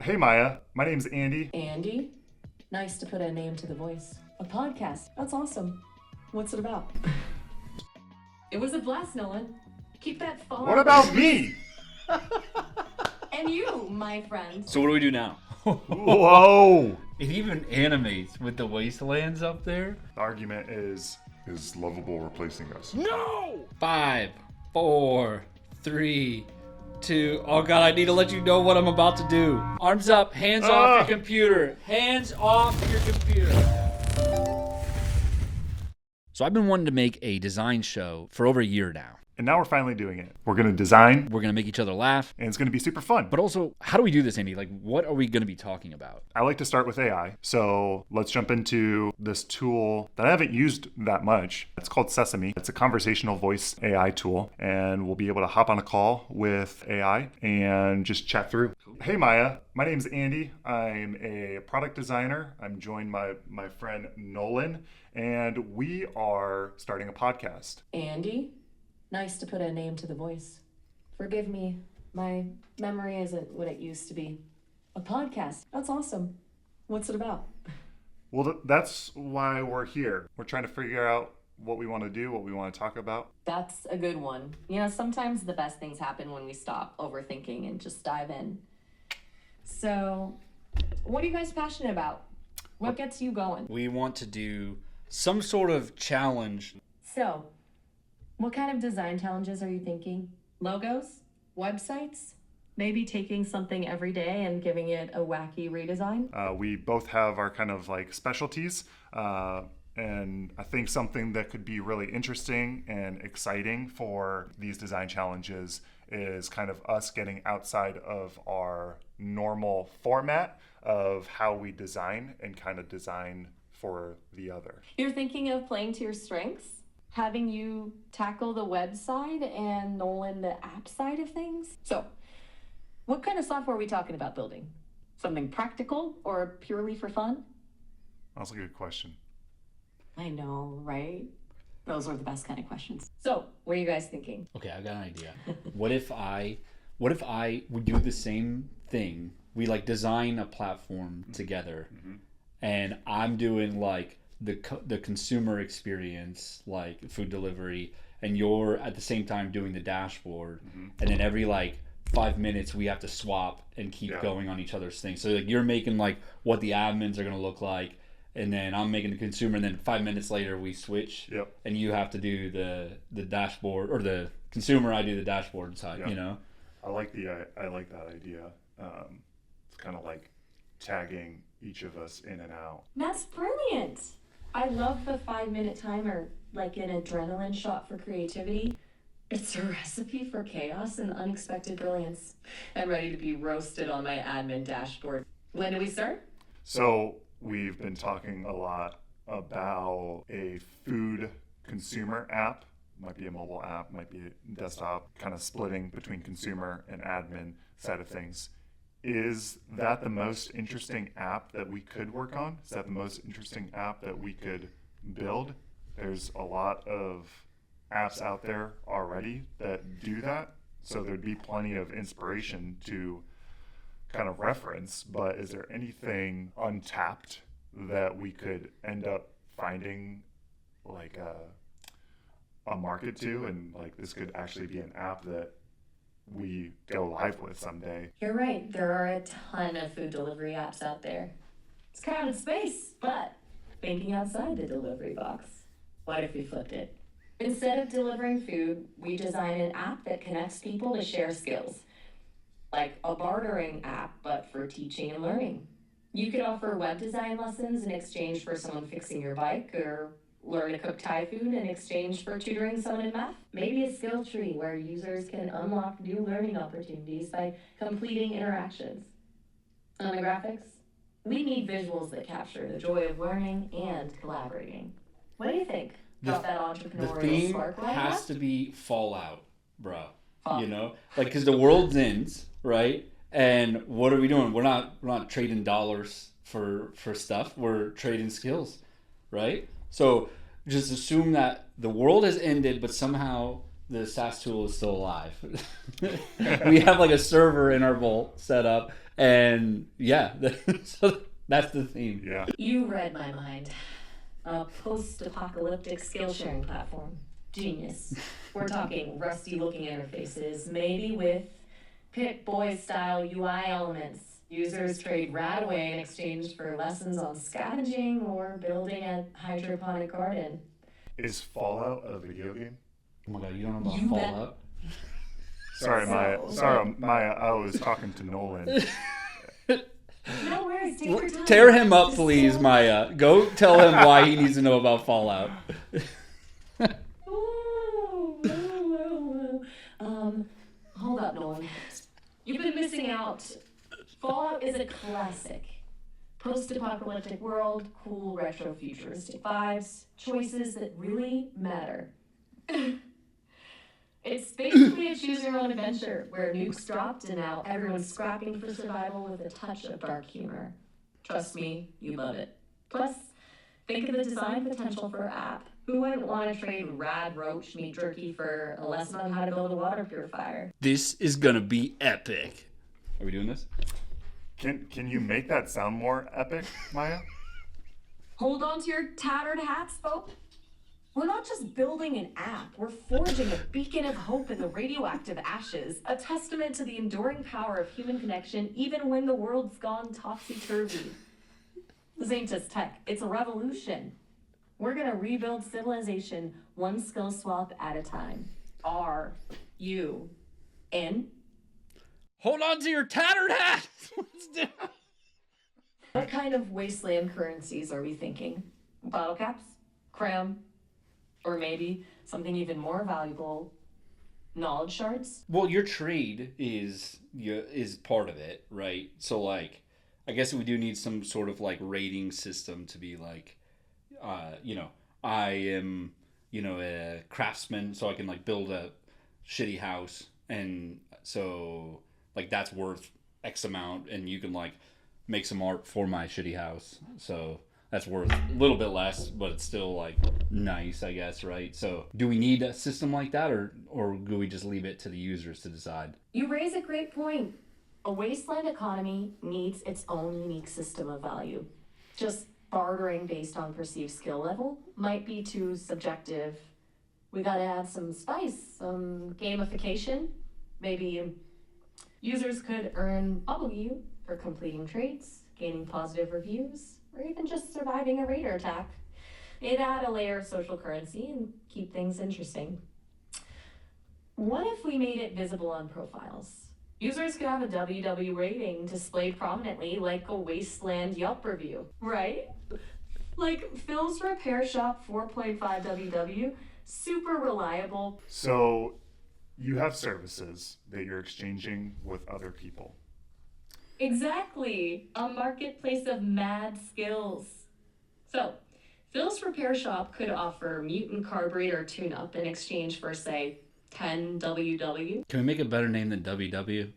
Hey Maya, my name's Andy. Andy? Nice to put a name to the voice. A podcast. That's awesome. What's it about? It was a blast, Nolan. Keep that phone. What about me? And you, my friend. So what do we do now? Whoa! It even animates with the wastelands up there. The argument is Loveable replacing us? No! 5, 4, 3, 2. Oh god, I need to let you know what I'm about to do. Arms up, hands off your computer. Hands off your computer. So I've been wanting to make a design show for over a year now. And now we're finally doing it. We're gonna design, We're gonna make each other laugh. and it's gonna be super fun. But also, how do we do this, Andy? Like, what are we gonna be talking about? I like to start with AI. So let's jump into this tool that I haven't used that much. It's called Sesame. It's a conversational voice AI tool, and we'll be able to hop on a call with AI and just chat through. Hey Maya, my name's Andy. I'm a product designer. I'm joined by my friend Nolan, and we are starting a podcast. Andy? Nice to put a name to the voice. Forgive me, my memory isn't what it used to be. A podcast. That's awesome. What's it about? Well, that's why we're here. We're trying to figure out what we want to do, what we want to talk about. That's a good one. You know, sometimes the best things happen when we stop overthinking and just dive in. So, what are you guys passionate about? What gets you going? We want to do some sort of challenge. So, what kind of design challenges are you thinking? Logos? Websites? Maybe taking something every day and giving it a wacky redesign? We both have our kind of like specialties, and I think something that could be really interesting and exciting for these design challenges is kind of us getting outside of our normal format of how we design and kind of design for the other. You're thinking of playing to your strengths? Having you tackle the website and Nolan the app side of things? So, what kind of software are we talking about building? Something practical or purely for fun? That's a good question. I know, right? Those are the best kind of questions. So, what are you guys thinking? Okay, I've got an idea. What if I would do the same thing? We like design a platform together, and I'm doing like the consumer experience, like food delivery, and you're at the same time doing the dashboard, and then every like 5 minutes we have to swap and keep going on each other's things. So like you're making like what the admins are gonna look like, and then I'm making the consumer, and then 5 minutes later we switch, and you have to do the dashboard, or the consumer, I do the dashboard side. You know, I like that idea. It's kind of like tagging each of us in and out. That's brilliant. I love the 5-minute timer, like an adrenaline shot for creativity. It's a recipe for chaos and unexpected brilliance. I'm ready to be roasted on my admin dashboard. When do we start? So we've been talking a lot about a food consumer app. Might be a mobile app, might be a desktop, kind of splitting between consumer and admin side of things. Is that the most interesting app that we could work on? Is that the most interesting app that we could build? There's a lot of apps out there already that do that, so there'd be plenty of inspiration to kind of reference, but is there anything untapped that we could end up finding like a market to, and like this could actually be an app that we go live with someday? You're right. There are a ton of food delivery apps out there. It's crowded space, but thinking outside the delivery box. What if we flipped it? Instead of delivering food, we design an app that connects people to share skills. Like a bartering app, but for teaching and learning. You could offer web design lessons in exchange for someone fixing your bike, or learn to cook Thai food in exchange for tutoring someone in math. Maybe a skill tree where users can unlock new learning opportunities by completing interactions. On the graphics, we need visuals that capture the joy of learning and collaborating. What do you think about that the entrepreneurial theme spark light has up? to be Fallout, bro. Fuck. You know, like, because the world ends, right? And what are we doing? We're not trading dollars for stuff. We're trading skills, right? So just assume that the world has ended, but somehow the SaaS tool is still alive. We have like a server in our vault set up, and yeah, so that's the theme. Yeah. You read my mind. A post-apocalyptic skill sharing platform. Genius. We're talking rusty-looking interfaces, maybe with Pip-Boy-style UI elements. Users trade rad away in exchange for lessons on scavenging or building a hydroponic garden. Is Fallout a video game? Oh my god, you don't know about You bet. Fallout? Sorry, Maya. I was talking to Nolan. No worries, take your time. Tear him up, Just please, sit. Maya. Go tell him why he needs to know about Fallout. Hold up, Nolan. You've been missing out. Fallout is a classic. Post-apocalyptic world, cool retro futuristic vibes, choices that really matter. It's basically a choose-your-own adventure where nukes dropped and now everyone's scrapping for survival with a touch of dark humor. Trust me, you love it. Plus, think of the design potential for our app. Who wouldn't want to trade rad roach meat jerky for a lesson on how to build a water purifier? This is gonna be epic. Are we doing this? Can you make that sound more epic, Maya? Hold on to your tattered hats, folks. We're not just building an app, we're forging a beacon of hope in the radioactive ashes, a testament to the enduring power of human connection even when the world's gone topsy-turvy. This ain't just tech, it's a revolution. We're gonna rebuild civilization one skill swap at a time. Are you in? Hold on to your tattered hat! What kind of wasteland currencies are we thinking? Bottle caps? Cram? Or maybe something even more valuable, knowledge shards? Well, your trade is part of it, right? So, like, I guess we do need some sort of, like, rating system to be, like, I am, a craftsman, so I can, like, build a shitty house. And so, like, that's worth X amount, and you can, like, make some art for my shitty house. So that's worth a little bit less, but it's still like nice, I guess, right? So do we need a system like that, or do we just leave it to the users to decide? You raise a great point. A wasteland economy needs its own unique system of value. Just bartering based on perceived skill level might be too subjective. We gotta add some spice, some gamification. Maybe users could earn bubble for completing trades, gaining positive reviews, or even just surviving a raider attack. It'd add a layer of social currency and keep things interesting. What if we made it visible on profiles? Users could have a WW rating displayed prominently like a wasteland Yelp review, right? Like Phil's Repair Shop 4.5 WW, super reliable. So you have services that you're exchanging with other people. Exactly, a marketplace of mad skills. So, Phil's Repair Shop could offer mutant carburetor tune-up in exchange for, say, 10 WW. Can we make a better name than WW?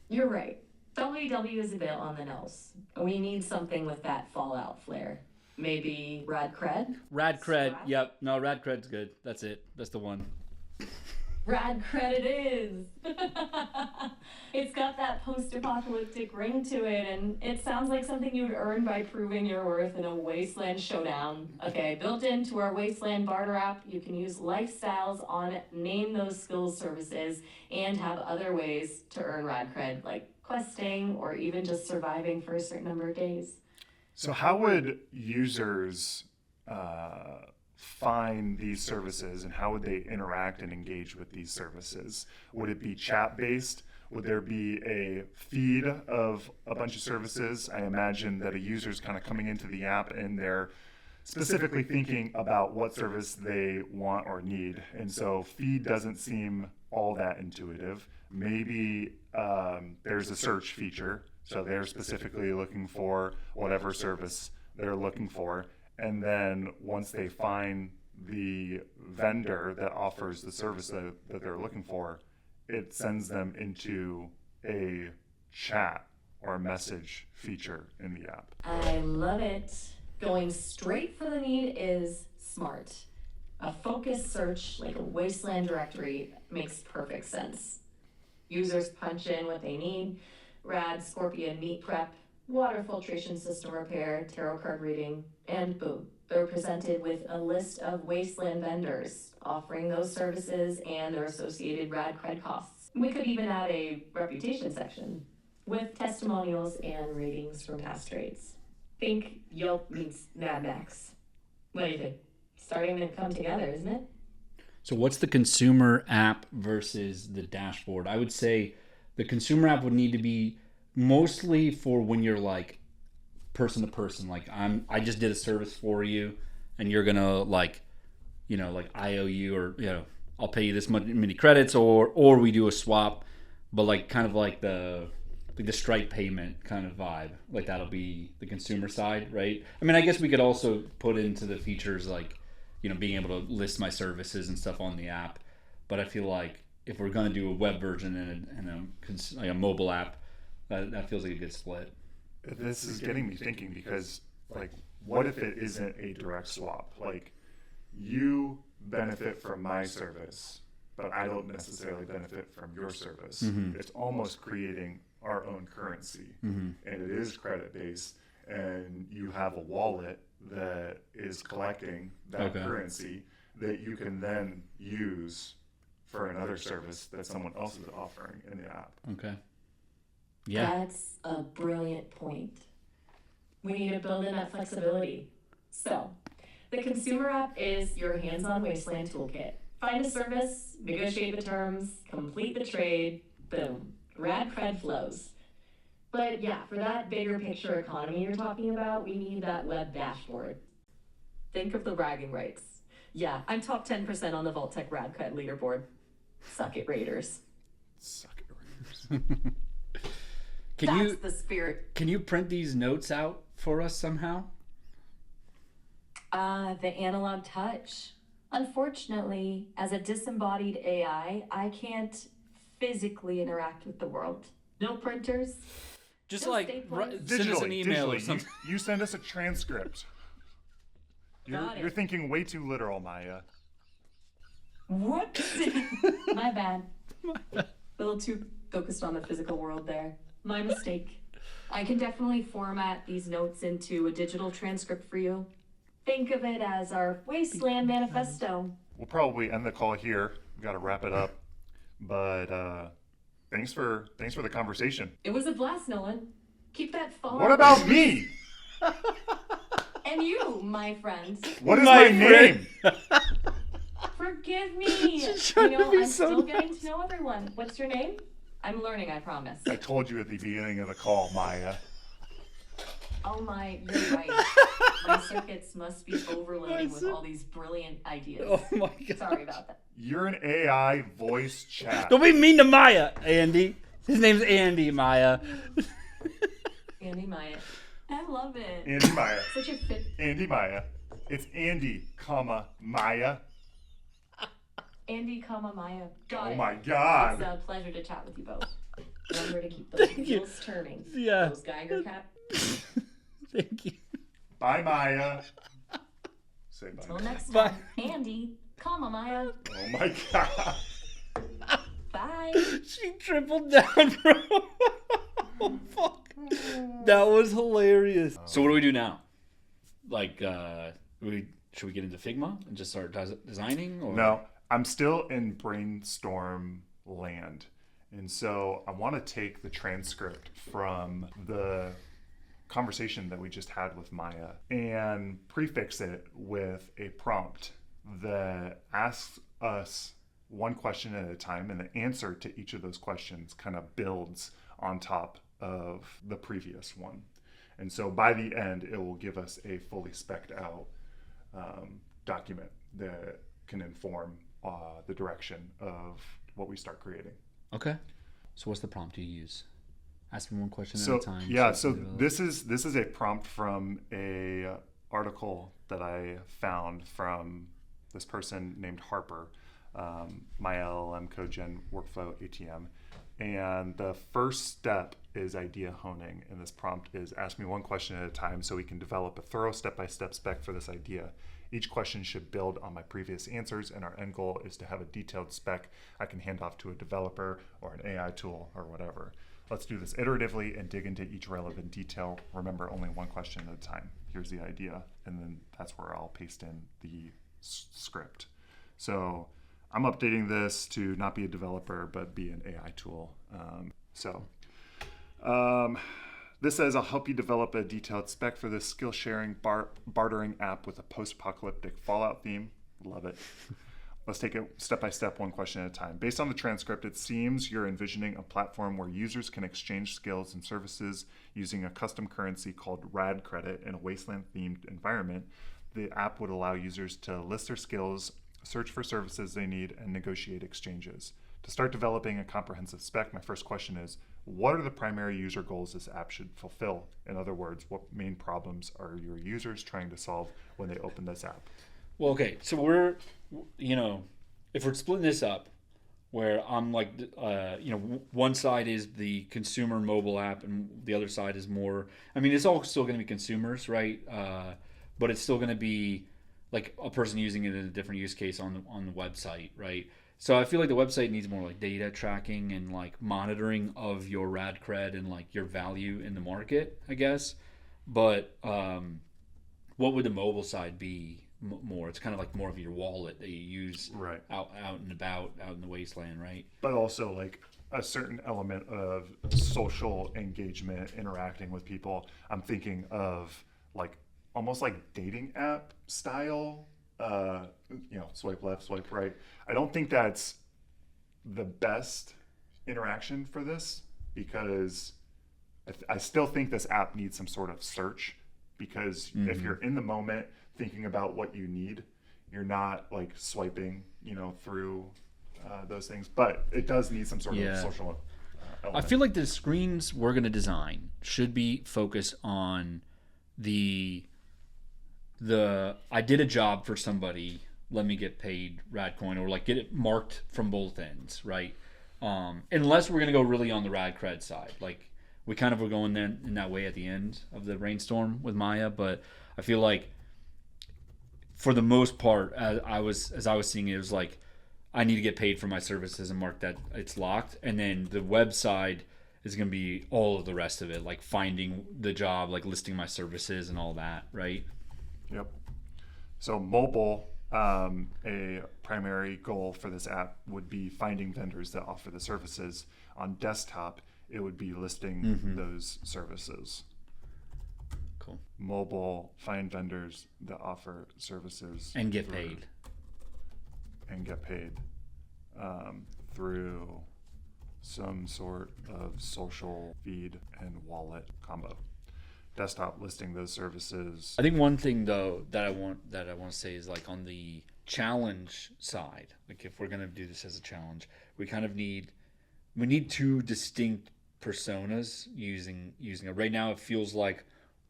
You're right. WW is a bit on the nose. We need something with that Fallout flair. Maybe Rad Cred? Rad Cred. Yep. No, Rad Cred's good. That's it. That's the one. Rad Cred it is. It's got that post-apocalyptic ring to it, and it sounds like something you'd earn by proving your worth in a wasteland showdown. Okay, built into our wasteland barter app, you can use lifestyles on name those skills services and have other ways to earn Rad Cred, like questing or even just surviving for a certain number of days. So how would users find these services, and how would they interact and engage with these services? Would it be chat based? Would there be a feed of a bunch of services? I imagine that a user's kind of coming into the app and they're specifically thinking about what service they want or need. And so feed doesn't seem all that intuitive. Maybe there's a search feature. So they're specifically looking for whatever service they're looking for. And then once they find the vendor that offers the service that they're looking for, it sends them into a chat or a message feature in the app. I love it. Going straight for the need is smart. A focused search like a wasteland directory makes perfect sense. Users punch in what they need: rad scorpion meat prep, water filtration system repair, tarot card reading, and boom, they're presented with a list of wasteland vendors offering those services and their associated rad cred costs. We could even add a reputation section with testimonials and ratings from past trades. Think Yelp meets Mad Max. What do you think? Starting to come together, isn't it? So what's the consumer app versus the dashboard? I would say the consumer app would need to be mostly for when you're like person to person. Like I just did a service for you, and you're gonna like I owe you, or I'll pay you this many credits, or we do a swap, but like kind of like the Stripe payment kind of vibe. Like that'll be the consumer side, right? I mean, I guess we could also put into the features like being able to list my services and stuff on the app. But I feel like if we're going to do a web version and like a mobile app, that feels like a good split. This is getting me thinking, because like, what if it isn't a direct swap? Like, you benefit from my service, but I don't necessarily benefit from your service. Mm-hmm. It's almost creating our own currency, Mm-hmm. and it is credit based, and you have a wallet that is collecting that currency that you can then use for another service that someone else is offering in the app. Okay. Yeah. That's a brilliant point. We need to build in that flexibility. So, the consumer app is your hands-on wasteland toolkit. Find a service, negotiate the terms, complete the trade, boom. Rad cred flows. But yeah, for that bigger picture economy you're talking about, we need that web dashboard. Think of the bragging rights. Yeah, I'm top 10% on the Vault-Tec Rad Cred leaderboard. Suck it, Raiders. Suck it, Raiders. That's the spirit. Can you print these notes out for us somehow? The analog touch. Unfortunately, as a disembodied AI, I can't physically interact with the world. No printers. Just No like staplers. send us an email or digitally. something. You send us a transcript. You're thinking way too literal, Maya. Whoops. My bad. A little too focused on the physical world there. My mistake. I can definitely format these notes into a digital transcript for you. Think of it as our Wasteland Manifesto. We'll probably end the call here. We got to wrap it up. But thanks for the conversation. It was a blast, Nolan. Keep that phone. What about me? And you, my friend. What is my name? Forgive me. She's trying to be I'm so still nice. getting to know everyone. What's your name? I'm learning, I promise. I told you at the beginning of the call, Maya. Oh my, you're right. My circuits must be overloading with all these brilliant ideas. Oh my god. Sorry about that. You're an AI voice chat. Don't be mean to Maya, Andy. His name's Andy, Maya. Andy Maya. I love it. Andy Maya. Such a fit. Andy Maya. It's Andy, comma, Maya. Andy, Maya. Got Oh it. my god. It's a pleasure to chat with you both. Remember to keep those wheels turning. Yeah. Those Geiger cap. Thank you. Bye, Maya. Say bye. Till next Bye. time. Andy, Maya. Oh my god. Bye. She tripled down, bro. Oh, fuck. That was hilarious. So what do we do now? Like, should we get into Figma and just start designing? Or? No, I'm still in brainstorm land. And so I want to take the transcript from the conversation that we just had with Maya and prefix it with a prompt that asks us one question at a time, and the answer to each of those questions kind of builds on top of the previous one. And so by the end, it will give us a fully spec'd out document that can inform the direction of what we start creating. Okay. So what's the prompt you use? Ask me one question So at a time. yeah, so this is a prompt from a article that I found from this person named Harper, my LLM Codegen workflow ATM, And the first step is idea honing. And this prompt is ask me one question at a time so we can develop a thorough step-by-step spec for this idea. Each question should build on my previous answers, and our end goal is to have a detailed spec I can hand off to a developer or an AI tool or whatever. Let's do this iteratively and dig into each relevant detail. Remember, only one question at a time. Here's the idea, and then that's where I'll paste in the script. So I'm updating this to not be a developer, but be an AI tool. This says, I'll help you develop a detailed spec for this skill-sharing bartering app with a post-apocalyptic Fallout theme. Love it. Let's take it step by step, one question at a time. Based on the transcript, it seems you're envisioning a platform where users can exchange skills and services using a custom currency called RAD credit in a wasteland-themed environment. The app would allow users to list their skills, search for services they need, and negotiate exchanges. To start developing a comprehensive spec, my first question is, what are the primary user goals this app should fulfill? In other words, what main problems are your users trying to solve when they open this app? Well, okay, so we're, if we're splitting this up, where I'm like, one side is the consumer mobile app and the other side is more, it's all still going to be consumers, right? But it's still going to be like a person using it in a different use case on the website, right? So I feel like the website needs more like data tracking and like monitoring of your rad cred and like your value in the market, I guess. But what would the mobile side be more? It's kind of like more of your wallet that you use right out and about, out in the wasteland, right? But also like a certain element of social engagement, interacting with people. I'm thinking of like almost like dating app style, swipe left, swipe right. I don't think that's the best interaction for this, because I still think this app needs some sort of search, because if you're in the moment thinking about what you need, you're not like swiping, through those things, but it does need some sort of social element. I feel like the screens we're going to design should be focused on the I did a job for somebody, let me get paid Radcoin, or like get it marked from both ends, right? Unless we're gonna go really on the rad cred side, like we kind of were going there in that way at the end of the rainstorm with Maya, but I feel like for the most part, as I was seeing it, it was like I need to get paid for my services and mark that it's locked, and then the website is gonna be all of the rest of it, like finding the job, like listing my services and all that, right? Yep. So mobile, a primary goal for this app would be finding vendors that offer the services. On desktop, it would be listing those services. Cool. Mobile, find vendors that offer services. And get paid. And get paid through some sort of social feed and wallet combo. Desktop, listing those services. I think one thing though that I want to say is like on the challenge side, like if we're gonna do this as a challenge, we kind of need two distinct personas using it. Right now it feels like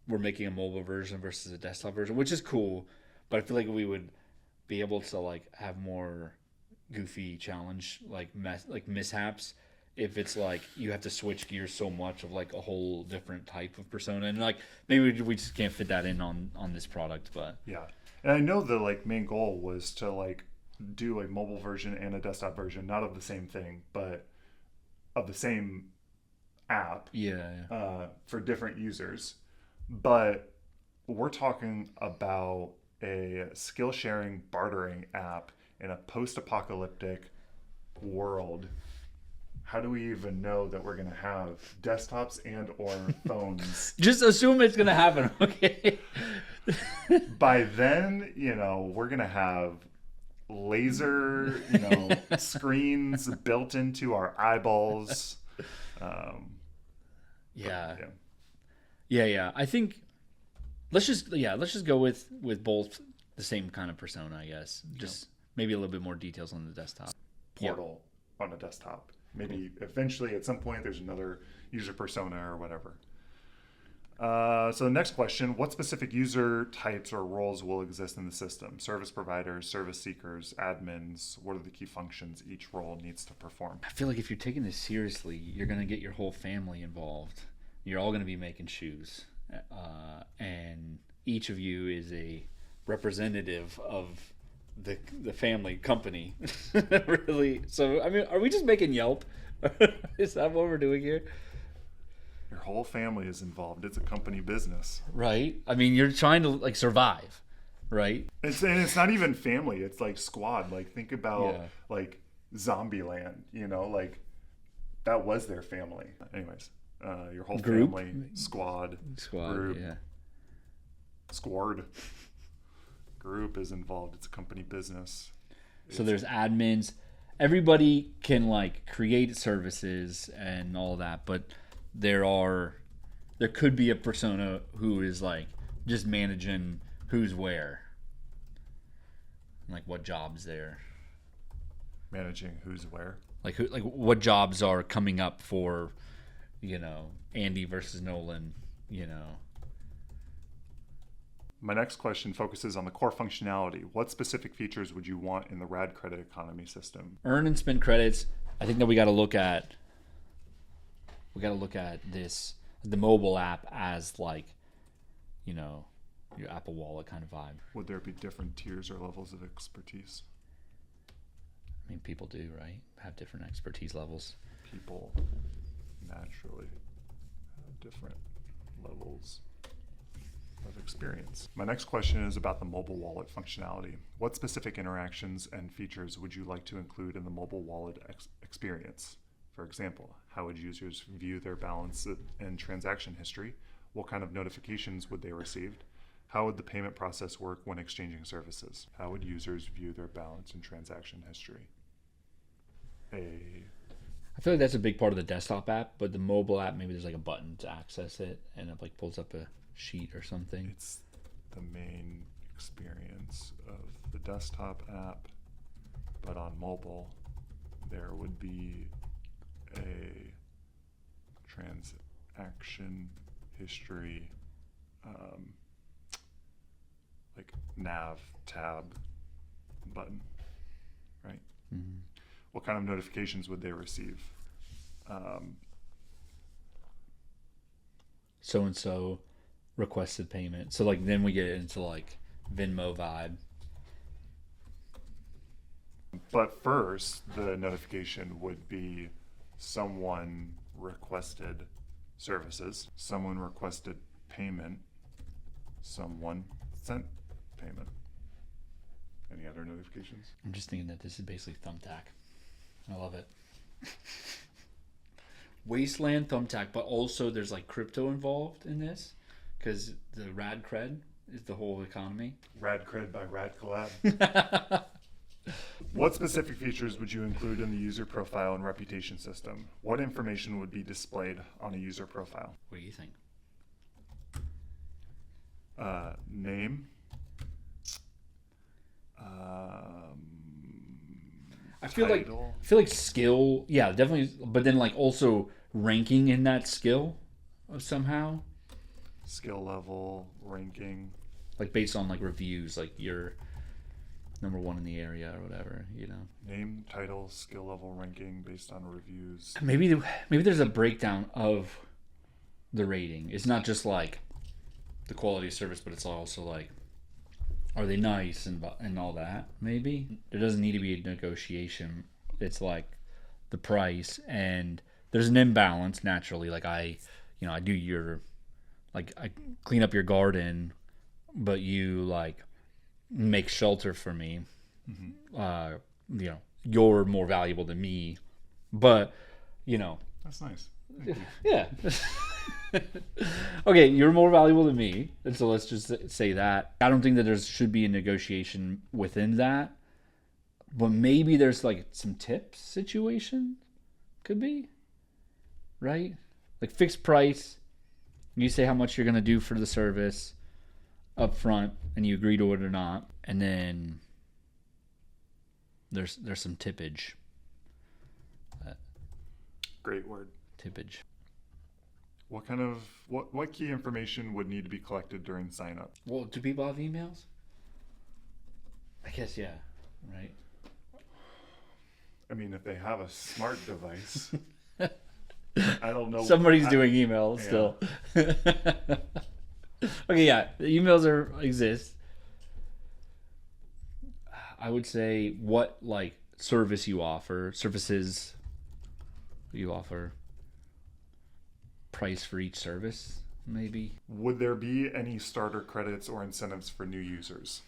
we're making a mobile version versus a desktop version, which is cool, but I feel like we would be able to like have more goofy challenge like mishaps if it's like you have to switch gears so much of like a whole different type of persona, and like maybe we just can't fit that in on this product. But yeah, and I know the like main goal was to like do a mobile version and a desktop version, not of the same thing, but of the same app. For different users. But we're talking about a skill sharing bartering app in a post-apocalyptic world. How do we even know that we're going to have desktops and or phones? Just assume it's going to happen, okay? By then, we're going to have laser, screens built into our eyeballs. Yeah. I think let's just go with both the same kind of persona, I guess. Just maybe a little bit more details on the desktop. Portal on a desktop. Maybe eventually at some point there's another user persona or whatever. So the next question, what specific user types or roles will exist in the system? Service providers, service seekers, admins, what are the key functions each role needs to perform? I feel like if you're taking this seriously, you're going to get your whole family involved. You're all going to be making shoes. And each of you is a representative of the family company. Really. So, I mean, are we just making Yelp? Is that what we're doing here? Your whole family is involved. It's a company business. Right. I mean, you're trying to like survive, right? And it's not even family. It's like squad. Like think about Yeah. like Zombieland, you know, like that was their family. Anyways, your whole Group? family, squad, Squad, yeah. squad, group is involved. It's a company business. So there's admins. Everybody can like create services and all that, but there could be a persona who is like just managing who's where, like what jobs there, Managing who's where. like what jobs are coming up for, Andy versus Nolan, My next question focuses on the core functionality. What specific features would you want in the RAD credit economy system? earn and spend credits. I think that we got to look at the mobile app as like, your Apple Wallet kind of vibe. Would there be different tiers or levels of expertise? I mean, people do, right? Have different expertise levels. People naturally have different levels of experience. My next question is about the mobile wallet functionality. What specific interactions and features would you like to include in the mobile wallet experience? For example, how would users view their balance and transaction history? What kind of notifications would they receive? How would the payment process work when exchanging services? How would users view their balance and transaction history? I feel like that's a big part of the desktop app, but the mobile app, maybe there's like a button to access it and it like pulls up a sheet or something. It's the main experience of the desktop app, but on mobile, there would be a transaction history, like nav tab button, right? Mm-hmm. What kind of notifications would they receive? So and so requested payment. So like then we get into like Venmo vibe. But first, the notification would be someone requested services, someone requested payment, someone sent payment. Any other notifications? I'm just thinking that this is basically Thumbtack. I love it. Wasteland Thumbtack, but also there's like crypto involved in this because the rad cred is the whole economy. Rad Cred by Rad Collab. What specific features would you include in the user profile and reputation system? What information would be displayed on a user profile? What do you think? Name. I feel title. like skill, yeah, definitely, but then like also ranking in that skill somehow, Skill level, ranking. like based on like reviews, like you're number one in the area or whatever, Name, title, skill level, ranking based on reviews. Maybe there's a breakdown of the rating. It's not just like the quality of service, but it's also like, are they nice and all that? Maybe there doesn't need to be a negotiation. It's like the price, and there's an imbalance naturally. Like I do your, like I clean up your garden, but you like make shelter for me. Mm-hmm. You're more valuable than me, but That's nice. Thank you. yeah. Okay, you're more valuable than me, and so let's just say that. I don't think that there should be a negotiation within that, but maybe there's like some tips situation, could be, right? Like fixed price. You say how much you're gonna do for the service up front, and you agree to it or not, and then there's some tippage. Great word. Tippage. What key information would need to be collected during sign up? Well, do people have emails? I guess, yeah. Right. I mean, if they have a smart device, I don't know. Somebody's doing email still. Okay, yeah, the emails exist. I would say what like services you offer, price for each service, maybe. Would there be any starter credits or incentives for new users?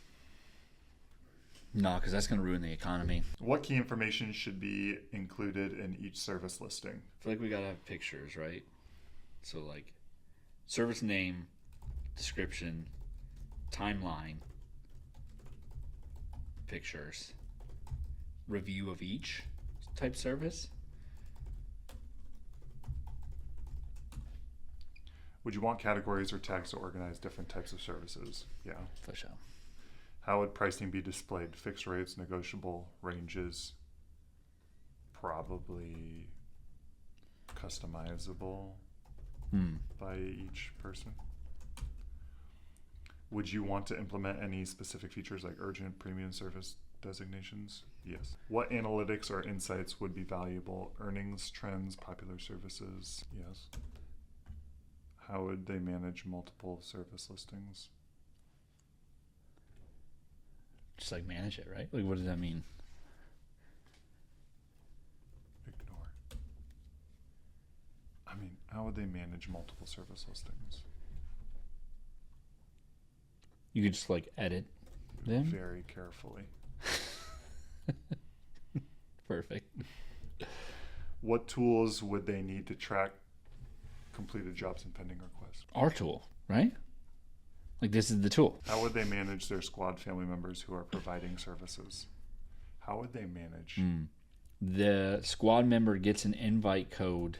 No, because that's going to ruin the economy. What key information should be included in each service listing? I feel like we got to have pictures, right? So like service name, description, timeline, pictures, review of each type service. Would you want categories or tags to organize different types of services? Yeah. For sure. How would pricing be displayed? Fixed rates, negotiable, ranges, probably customizable by each person. Would you want to implement any specific features like urgent premium service designations? Yes. What analytics or insights would be valuable? Earnings, trends, popular services? Yes. How would they manage multiple service listings? Just like manage it, right? Like, what does that mean? Ignore. I mean, how would they manage multiple service listings? You could just like edit them. Very carefully. Perfect. What tools would they need to track completed jobs and pending requests? Our tool, right? Like this is the tool. How would they manage their squad family members who are providing services? How would they manage? The squad member gets an invite code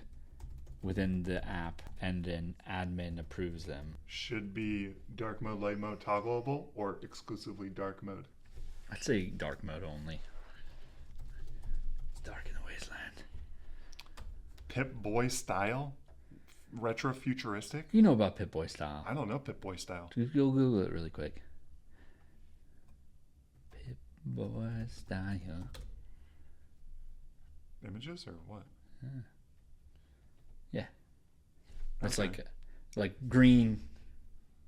within the app and then admin approves them. Should be dark mode, light mode, toggleable, or exclusively dark mode? I'd say dark mode only. It's dark in the wasteland. Pip-Boy style? Retro futuristic? You know about Pip-Boy style. I don't know Pip-Boy style. Just go Google it really quick. Pip-Boy style. Images or what? Yeah. It's Okay. like green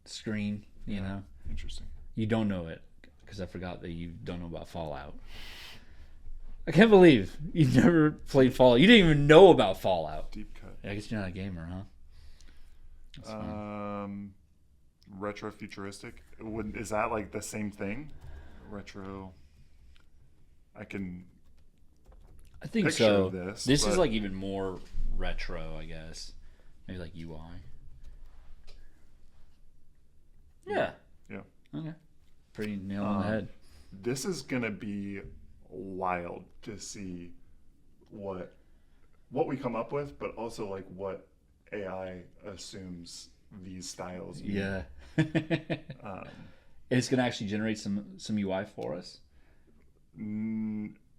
screen, you know. Interesting. You don't know it because I forgot that you don't know about Fallout. I can't believe you never played Fallout. You didn't even know about Fallout. Deep cut. I guess you're not a gamer, huh? That's fine. Retro futuristic. Is that like the same thing? Retro. I can. I think picture so. this, This is but- like even more retro, I guess. Maybe like UI. Yeah. Yeah. Okay. Pretty nail on the head. This is gonna be wild to see what we come up with, but also like what AI assumes these styles mean. Yeah. It's gonna actually generate some UI for us.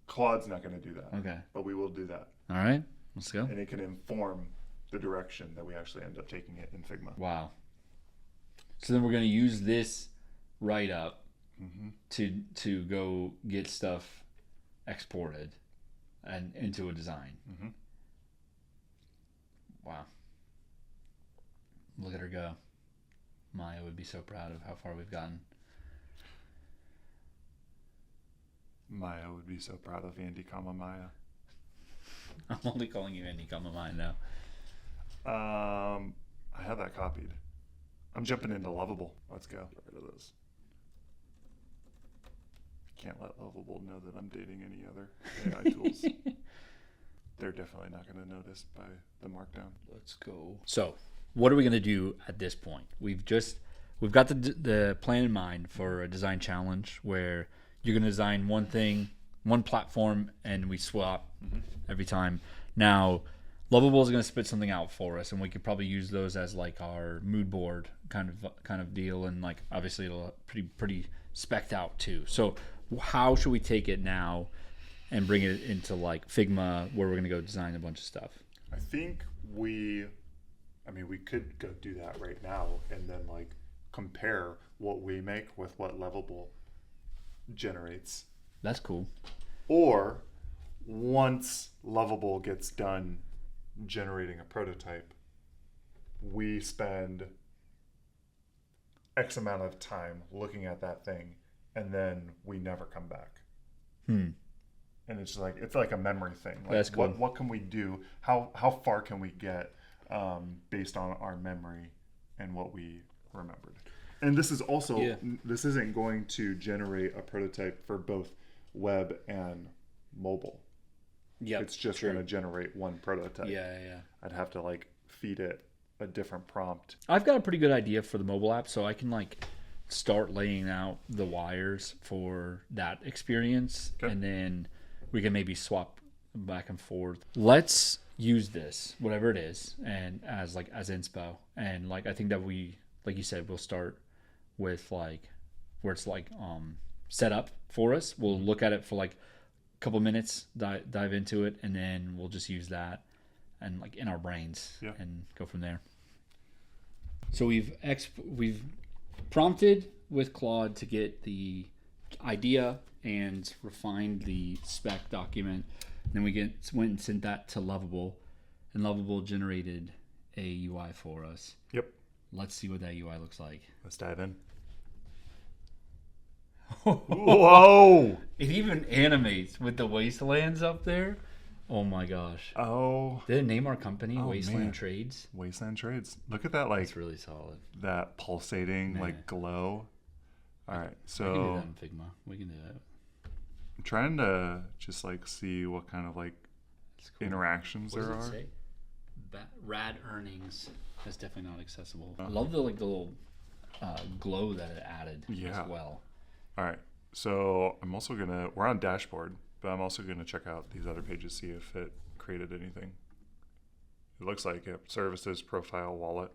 Claude's not going to do that. Okay. But we will do that. All right. Let's go. And it can inform the direction that we actually end up taking it in Figma. Wow. So then we're gonna use this write up to go get stuff exported and into a design. Wow. Look at her go. Maya would be so proud of how far we've gotten. Maya would be so proud of Andy, Maya. I'm only calling you Andy, Maya now. I have that copied. I'm jumping into Lovable. Let's go. Get rid of those. Can't let Lovable know that I'm dating any other AI tools. They're definitely not going to notice by the markdown. Let's go. So, what are we going to do at this point? We've got the plan in mind for a design challenge where you're going to design one thing, one platform, and we swap every time. Now, Loveable is going to spit something out for us, and we could probably use those as like our mood board kind of deal, and like obviously it'll pretty specced out too. So, how should we take it now and bring it into like Figma, where we're going to go design a bunch of stuff? I think we I mean, we could go do that right now and then like compare what we make with what Lovable generates. That's cool. Or once Lovable gets done generating a prototype, we spend X amount of time looking at that thing, and then we never come back. And it's like a memory thing. Like, that's cool. What can we do? How far can we get based on our memory and what we remembered? And this is also this isn't going to generate a prototype for both web and mobile. Yeah, it's just going to generate one prototype. Yeah. I'd have to like feed it a different prompt. I've got a pretty good idea for the mobile app, so I can like start laying out the wires for that experience, and then we can maybe swap back and forth. Let's use this, whatever it is, and as inspo, and like I think that we, like you said, we'll start with like where it's like set up for us. We'll look at it for like a couple minutes, dive into it, and then we'll just use that and like in our brains and go from there. So we've prompted with Claude to get the idea and refined the spec document. And then we went and sent that to Loveable, and Loveable generated a UI for us. Yep. Let's see what that UI looks like. Let's dive in. Whoa! It even animates with the wastelands up there. Oh my gosh. Oh. Did it name our company Oh, Wasteland man. Trades? Wasteland Trades. Look at that, like It's really solid. that pulsating Man. like glow. All right, We can do so that in Figma. We can do that. I'm trying to just like see what kind of like It's cool. interactions What there does are. it say? Rad earnings. That's definitely not accessible. Uh-huh. I love the little glow that it added Yeah. as well. All right, so I'm also we're on dashboard, but I'm also gonna check out these other pages, see if it created anything. It looks like it. Services, profile, wallet.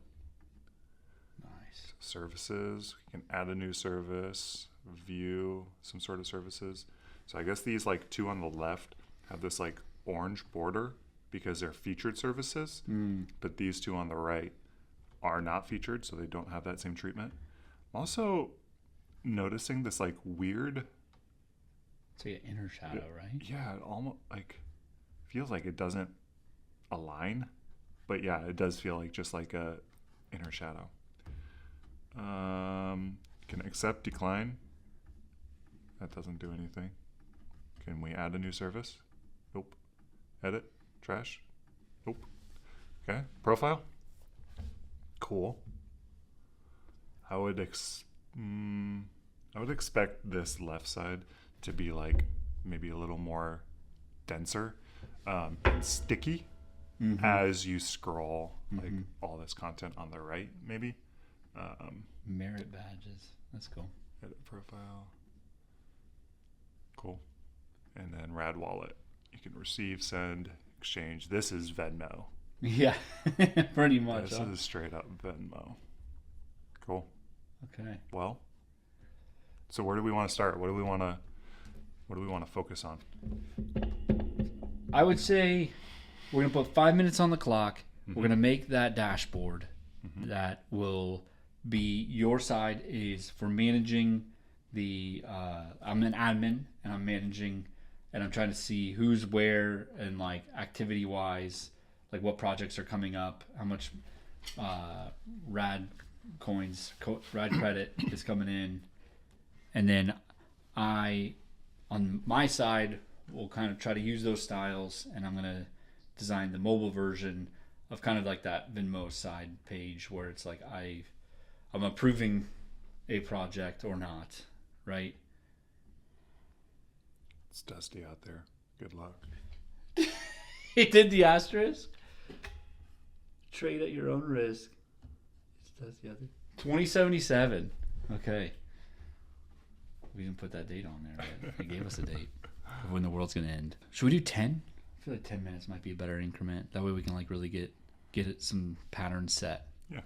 Nice. Services, we can add a new service, view some sort of services. So I guess these like two on the left have this like orange border because they're featured services, but these two on the right are not featured, so they don't have that same treatment. I'm also noticing this like weird, It's like an inner shadow, right? yeah, it almost like feels like it doesn't align, but yeah, it does feel like just like a inner shadow. Can accept, decline. That doesn't do anything. Can we add a new service? Nope. Edit, trash. Nope. Okay, profile. Cool. I would expect this left side to be like maybe a little more denser and sticky as you scroll like all this content on the right, maybe. Merit badges. That's cool. Edit profile. Cool. And then Rad Wallet. You can receive, send, exchange. This is Venmo. Yeah, pretty much. This Huh? is straight up Venmo. Cool. Okay. Well, so where do we want to start? What do we want to focus on? I would say we're gonna put 5 minutes on the clock. We're gonna make that dashboard that will be your side is for managing the. I'm an admin and I'm managing, and I'm trying to see who's where and like activity wise, like what projects are coming up, how much rad rad credit is coming in, and then I, on my side, will kind of try to use those styles, and I'm gonna design the mobile version of kind of like that Venmo side page where it's like I'm approving a project or not, right? It's dusty out there. Good luck. He did the asterisk. Trade at your own risk. It's dusty out there. 2077. Okay. We didn't put that date on there, but he gave us a date of when the world's gonna end. Should we do 10? I feel like 10 minutes might be a better increment. That way we can like really get some patterns set. Yeah.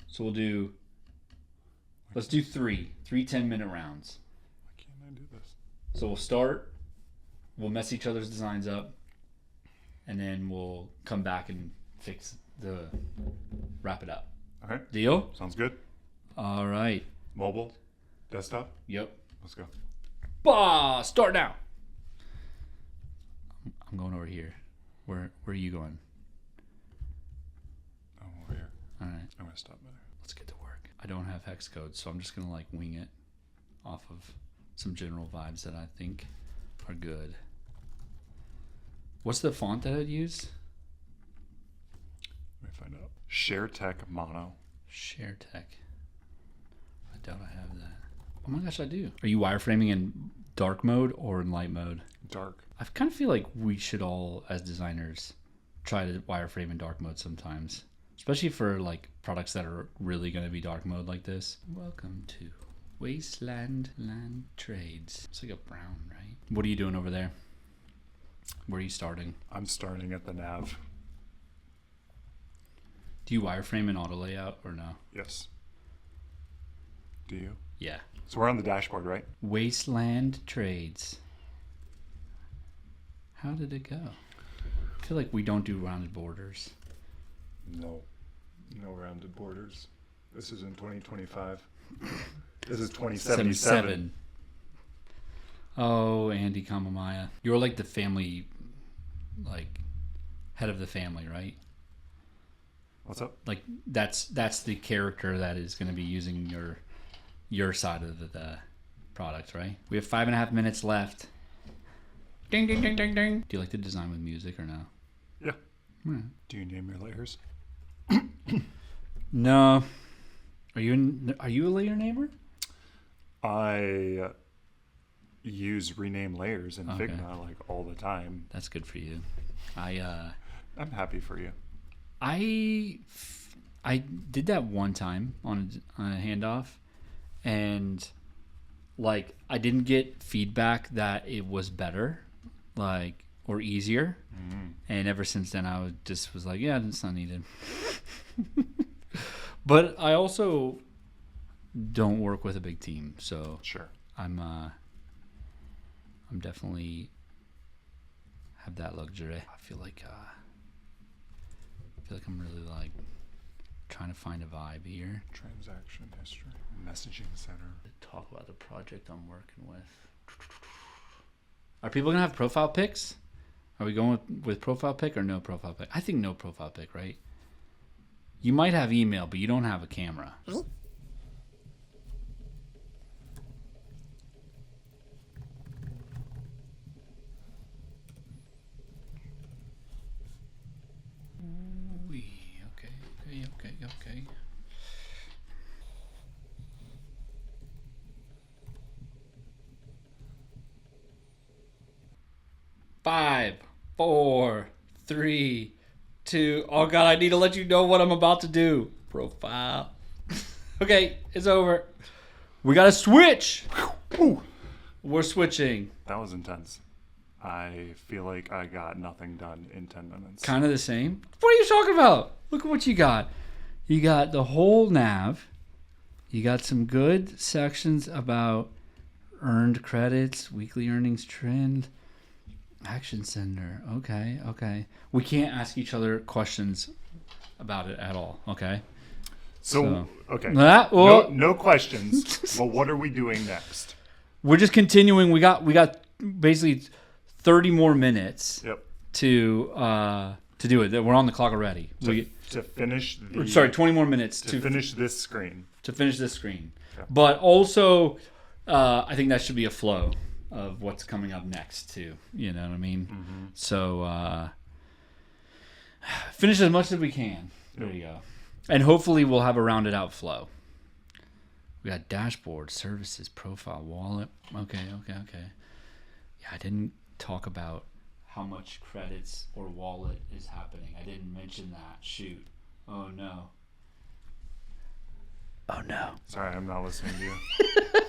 So let's do three 10-minute rounds. Why can't I do this? So we'll start, we'll mess each other's designs up, and then we'll come back and fix to wrap it up. Okay. Deal? Sounds good. All right. Mobile, desktop. Yep. Let's go. Bah! Start now. I'm going over here. Where are you going? I'm over here. All right. I'm gonna stop there. Let's get to work. I don't have hex code, so I'm just gonna like wing it off of some general vibes that I think are good. What's the font that I'd use? Let me find out. ShareTech Mono. ShareTech. I doubt I have that. Oh my gosh, I do. Are you wireframing in dark mode or in light mode? Dark. I kind of feel like we should all, as designers, try to wireframe in dark mode sometimes. Especially for like products that are really going to be dark mode like this. Welcome to Wasteland Land Trades. It's like a brown, right? What are you doing over there? Where are you starting? I'm starting at the nav. Do you wireframe in auto layout or no? Yes. Do you? Yeah. So we're on the dashboard, right? Wasteland Trades. How did it go? I feel like we don't do rounded borders. No. No rounded borders. This is in 2025. This is 2077. Oh, Andy Kamamaya. You're like the family, like, head of the family, right? What's up? Like, that's the character that is going to be using your side of the product, right? We have 5.5 minutes left. Ding, ding, ding, ding, ding. Do you like to design with music or no? Yeah. Right. Do you name your layers? No. Are you a layer namer? I use rename layers in Okay. Figma like all the time. That's good for you. I'm happy for you. I did that one time on a handoff, and like I didn't get feedback that it was better, like, or easier. And ever since then, I was like, yeah, it's not needed. But I also don't work with a big team, so Sure. I'm definitely have that luxury. I feel like I'm really like trying to find a vibe here. Transaction history. Messaging center. Talk about the project I'm working with. Are people gonna have profile pics? Are we going with profile pic or no profile pic? I think no profile pic, right? You might have email, but you don't have a camera. Okay. 5, 4, 3, 2. Oh God, I need to let you know what I'm about to do. Profile. Okay, it's over. We gotta switch. Ooh. We're switching. That was intense. I feel like I got nothing done in 10 minutes. Kind of the same. What are you talking about? Look at what you got. You got the whole nav. You got some good sections about earned credits, weekly earnings trend, action center. Okay. We can't ask each other questions about it at all. Okay. So okay. No questions. Well, what are we doing next? We're just continuing. We got basically 30 more minutes. Yep. To do it. We're on the clock already. To finish the... Sorry, 20 more minutes. To finish this screen. To finish this screen. Okay. But also, I think that should be a flow of what's coming up next, too. You know what I mean? Mm-hmm. So, finish as much as we can. There you go. And hopefully we'll have a rounded out flow. We got dashboard, services, profile, wallet. Okay. Yeah, I didn't talk about how much credits or wallet is happening. I didn't mention that. Shoot. Oh no. Sorry, I'm not listening to you.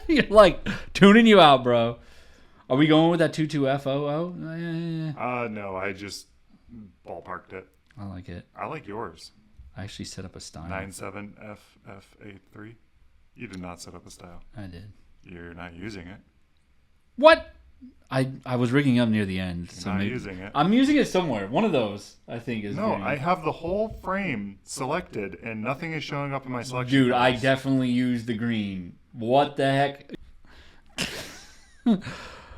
You're like tuning you out, bro. Are we going with that 22FOO? Yeah. No, I just ballparked it. I like it. I like yours. I actually set up a style. 97FF83. You did not set up a style. I did. You're not using it. What? I was rigging up near the end. You're So not maybe, using it. I'm using it somewhere. One of those, I think, is. No, green. I have the whole frame selected, and nothing is showing up in my selection. Dude, I files. definitely used the green. What the heck?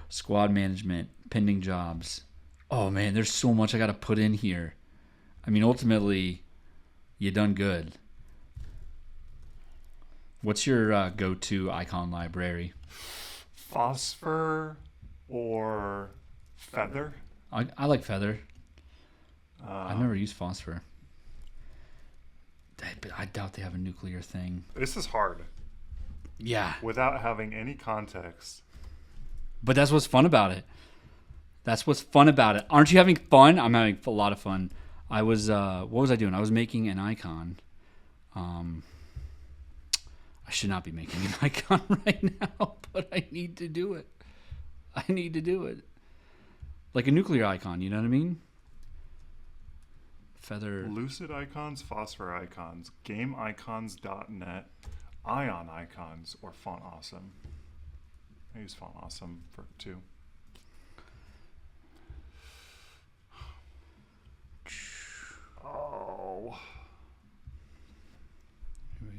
Squad management, pending jobs. Oh man, there's so much I got to put in here. I mean, ultimately, you done good. What's your go-to icon library? Phosphor or Feather. I like Feather. I've never used Phosphor. But I doubt they have a nuclear thing. This is hard Yeah. without having any context. But that's what's fun about it. That's what's fun about it. Aren't you having fun? I'm having a lot of fun. I was, what was I doing? I was making an icon. I should not be making an icon right now, but I need to do it. I need to do it. Like a nuclear icon, you know what I mean? Feather. Lucid icons, Phosphor icons, GameIcons.net, Ion icons, or Font Awesome. I use Font Awesome for 2. Oh.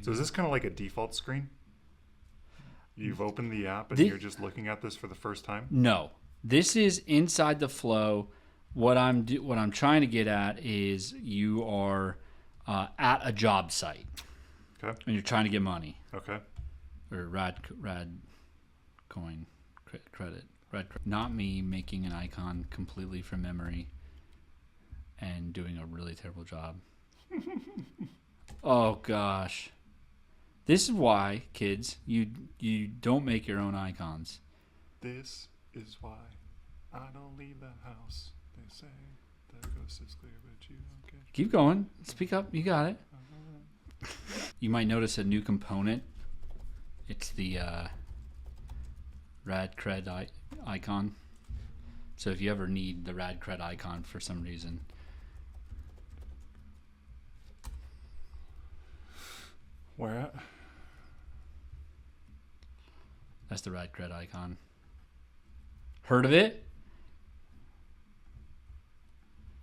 So is this kind of like a default screen? You've opened the app and you're just looking at this for the first time? No. This is inside the flow. What I'm trying to get at is you are at a job site. Okay. And you're trying to get money. Okay. Or rad coin credit. Not me making an icon completely from memory and doing a really terrible job. Oh gosh. This is why, kids, you don't make your own icons. This is why I don't leave the house. They say the ghost is clear, but you don't get. Keep going. Speak up. You got it. You might notice a new component. It's the rad cred icon. So if you ever need the rad cred icon for some reason. Where at? That's the rad cred icon. Heard of it?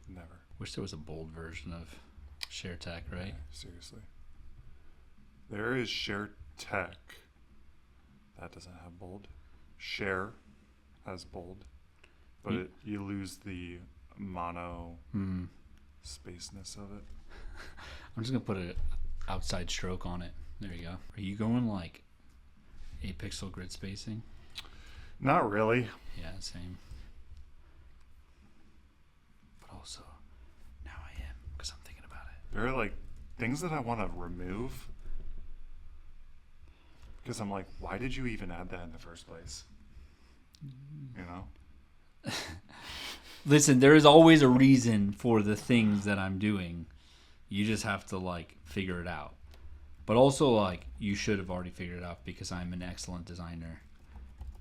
Never. Wish there was a bold version of Share Tech, right? Yeah, seriously. There is Share Tech. That doesn't have bold. Share has bold. But you lose the mono spaceness of it. I'm just going to put an outside stroke on it. There you go. Are you going like 8 pixel grid spacing? Not really. Yeah, same. But also, now I am, because I'm thinking about it. There are like things that I want to remove. Because I'm like, why did you even add that in the first place? You know? Listen, there is always a reason for the things that I'm doing. You just have to like figure it out. But also like you should have already figured it out because I'm an excellent designer.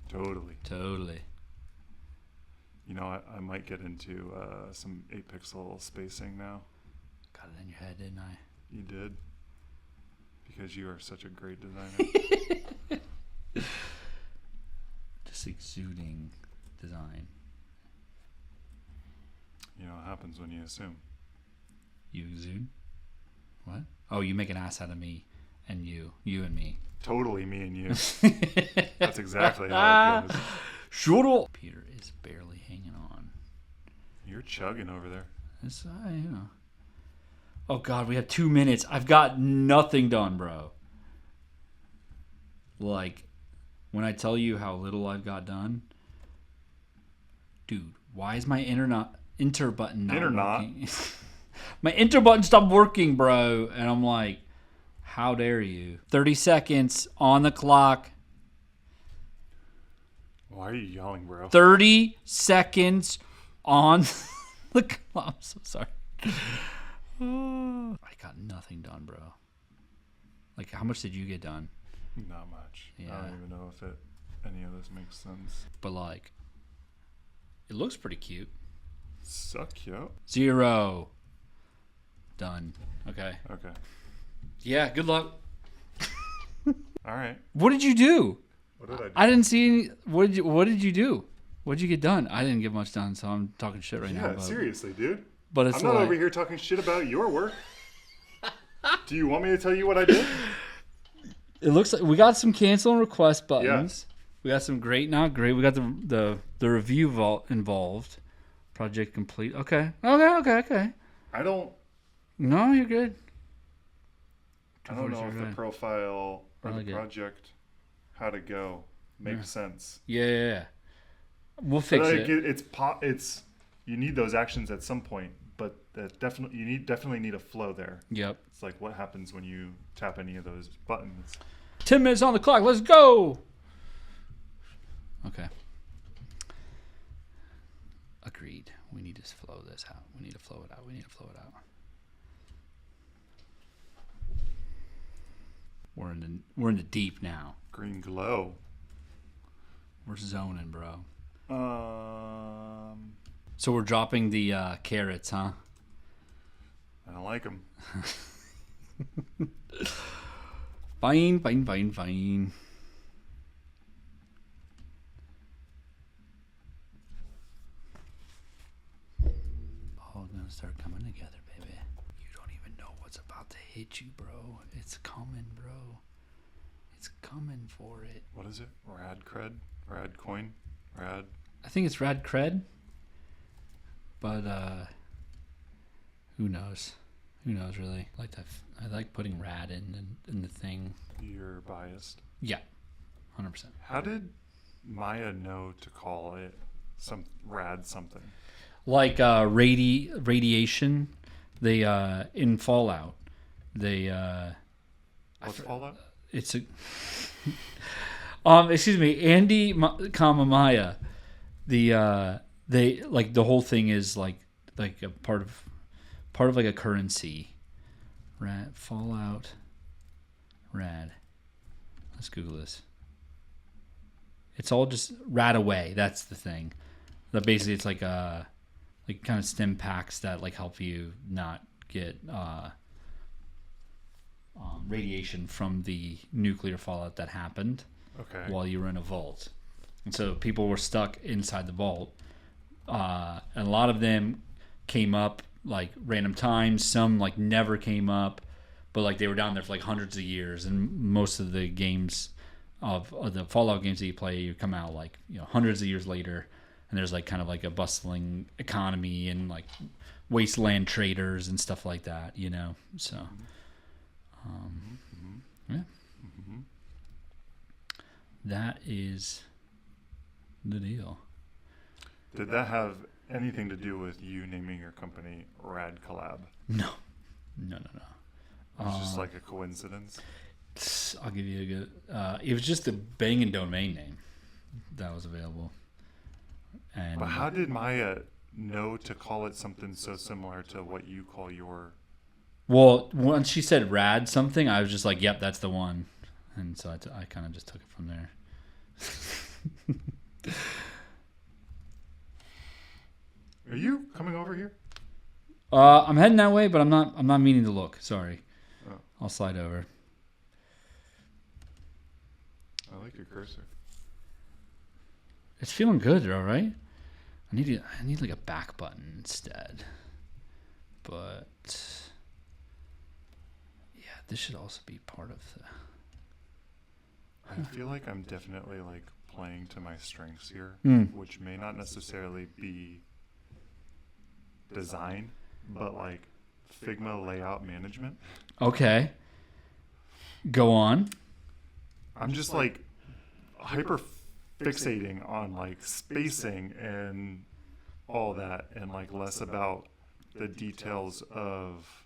Totally. You know, I might get into some 8 pixel spacing now. Got it in your head, didn't I? You did. Because you are such a great designer. Just exuding design. You know what happens when you assume. You exude? What? Oh, you make an ass out of me and you and me. Totally me and you. That's exactly how it goes. Shut up. Peter is barely hanging on. You're chugging over there. It's, Oh, God, we have 2 minutes. I've got nothing done, bro. Like, when I tell you how little I've got done, dude, why is my enter button not working? My enter button stopped working, bro. And I'm like, how dare you? 30 seconds on the clock. Why are you yelling, bro? 30 seconds on the clock. I'm so sorry. I got nothing done, bro. Like, how much did you get done? Not much. Yeah. I don't even know if any of this makes sense. But, like, it looks pretty cute. Suck, yo. 0. Done. Okay. Okay. Yeah, good luck. All right. What did you do? What did I do? I didn't see any. What did you do? What'd you get done? I didn't get much done, so I'm talking shit right now. Yeah, seriously, dude. But it's I'm not like, over here talking shit about your work. Do you want me to tell you what I did? it looks like we got some cancel and request buttons. Yeah. We got some great, not great. We got the review vault involved. Project complete. Okay. I don't. No, you're good. I don't know if the profile or the project, how to go, makes sense. Yeah. We'll fix it. It's you need those actions at some point, but definitely need a flow there. Yep. It's like what happens when you tap any of those buttons. 10 minutes on the clock. Let's go. Okay. Agreed. We need to flow this out. We need to flow it out. We're in the deep now. Green glow. We're zoning, bro. So we're dropping the carrots, huh? I don't like them. Fine. All gonna start coming together, baby. You don't even know what's about to hit you, bro. It's coming, bro. It's coming for it. What is it? Rad cred? Rad coin? Rad? I think it's rad cred. But who knows? Who knows, really? I like putting rad in the thing. You're biased. Yeah, 100%. How did Maya know to call it some rad something? Like radiation. They in Fallout. They What's Fallout? It's a excuse me, Andy, comma Maya. They like the whole thing is like a part of like a currency. Rad Fallout. Rad. Let's Google this. It's all just rad away. That's the thing. That basically it's like kind of stim packs that like help you not get radiation from the nuclear fallout that happened while you were in a vault. And so people were stuck inside the vault. And a lot of them came up like random times. Some like never came up, but like they were down there for like hundreds of years. And most of the games of the Fallout games that you play, you come out like, hundreds of years later. And there's like kind of like a bustling economy and like wasteland traders and stuff like that, So, yeah. Mm-hmm. That is the deal. Did that have anything to do with you naming your company Rad Collab? No. It was just like a coincidence. I'll give you a good. It was just a banging domain name that was available. But how did Maya know to call it something so similar to what you call your? Well, once she said rad something, I was just like, "Yep, that's the one," and so I kind of just took it from there. Are you coming over here? I'm heading that way, but I'm not meaning to look. Sorry. Oh. I'll slide over. I like your cursor. It's feeling good, though, right? I need like a back button instead. But yeah, this should also be part of the. I feel like I'm definitely like playing to my strengths here, which may not necessarily be design, but like Figma layout management. Okay. Go on. I'm just like hyper fixating on like spacing and all that, and like less about the details of.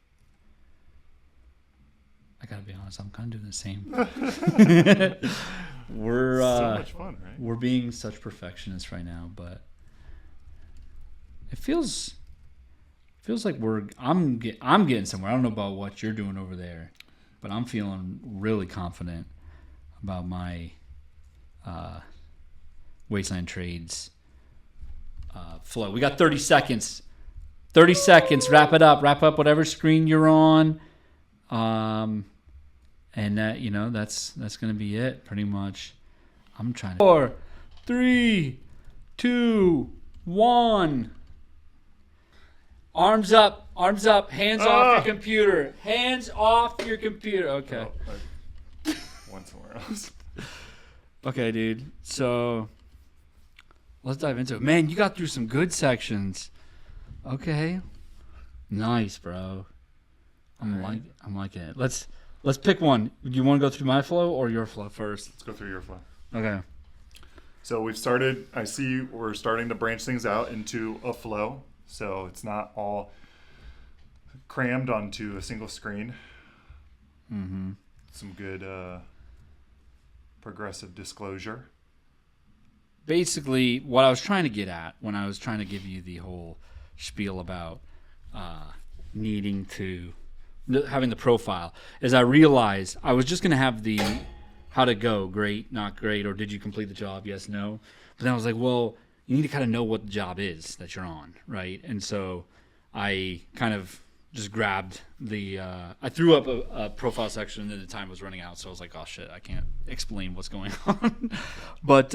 I gotta be honest, I'm kind of doing the same. We're so much fun, right? We're being such perfectionists right now, but it feels like I'm getting somewhere. I don't know about what you're doing over there, but I'm feeling really confident about my Wasteland Trades flow. We got 30 seconds. 30 seconds. Wrap it up. Wrap up whatever screen you're on. And that, that's going to be it pretty much. I'm trying to. 4, 3, 2, 1. Arms up, hands off your computer. Hands off your computer. Okay. Oh, I went somewhere else. Okay, dude. So let's dive into it. Man, you got through some good sections. Okay. Nice, bro. I'm liking it. Let's pick one. Do you want to go through my flow or your flow first? Let's go through your flow. Okay. So we've started, I see we're starting to branch things out into a flow. So it's not all crammed onto a single screen. Mm-hmm. Some good progressive disclosure. Basically, what I was trying to get at when I was trying to give you the whole spiel about needing to, having the profile, is I realized I was just going to have the how to go, great, not great, or did you complete the job, yes, no. But then I was like, well, you need to kind of know what the job is that you're on, right? And so I kind of just grabbed the, I threw up a profile section and then the time was running out. So I was like, oh shit, I can't explain what's going on. But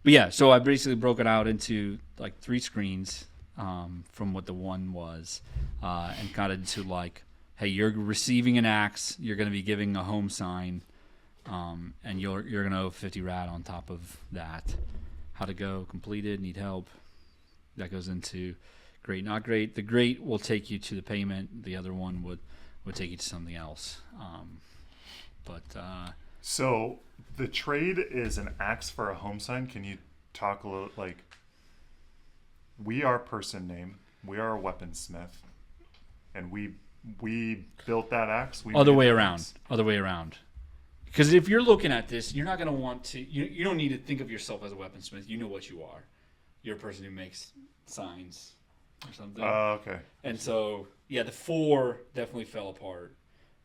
yeah, so I basically broke it out into like 3 screens from what the one was and got into like, hey, you're receiving an axe, you're going to be giving a home sign, and you're going to owe 50 rad on top of that. How to go, completed, need help. That goes into great, not great. The great will take you to the payment. The other one would take you to something else. So the trade is an axe for a home sign. Can you talk a little, like, we are person name, we are a weaponsmith, and we built that axe. Other way around. Because if you're looking at this, you're not going to want to, you don't need to think of yourself as a weaponsmith. You know what you are. You're a person who makes signs or something. Okay. And so, yeah, the 4 definitely fell apart.